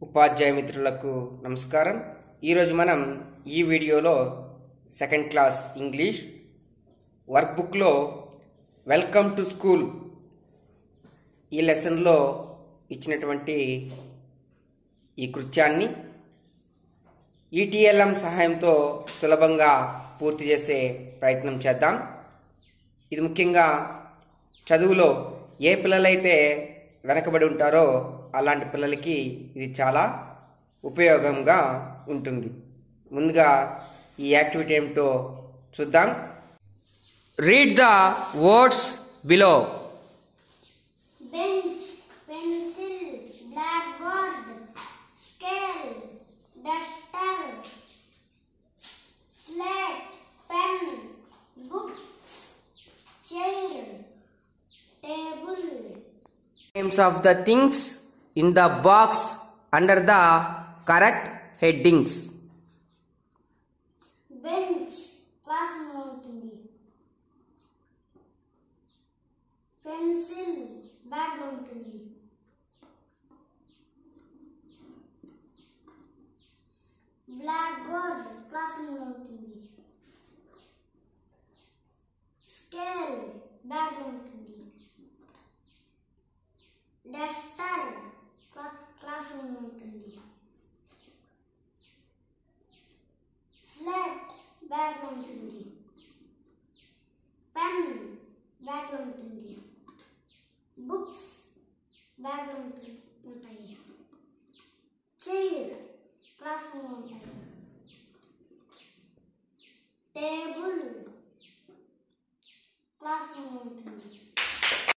ఉపాధ్యాయ మిత్రులకు నమస్కారం. ఈరోజు మనం ఈ వీడియోలో సెకండ్ క్లాస్ ఇంగ్లీష్ వర్క్ బుక్లో వెల్కమ్ టు స్కూల్ ఈ లెసన్లో ఇచ్చినటువంటి ఈ కృత్యాన్ని ఈటీఎల్ఎం సహాయంతో సులభంగా పూర్తి చేసే ప్రయత్నం చేద్దాం. ఇది ముఖ్యంగా చదువులో ఏ పిల్లలైతే వెనకబడి ఉంటారో అలాంటి పిల్లలకి ఇది చాలా ఉపయోగంగా ఉంటుంది. ముందుగా ఈ యాక్టివిటీ ఏమిటో చూద్దాం. Read the words below. Bench, pencil, blackboard, scale, duster, slate, pen, books, chair, table. Names of the things in the box under the correct headings. Bench, class ఉంటుంది. Pencil, bag ఉంటుంది. Blackboard, class ఉంటుంది. Scale, bag ఉంటుంది. Duster, class ఉంటుంది. Slate, bag ఉంటుంది. Pen, bag ఉంటుంది. Books, bag ఉంటాయి. Chair, class ఉంటాయి. Table, class ఉంటుంది.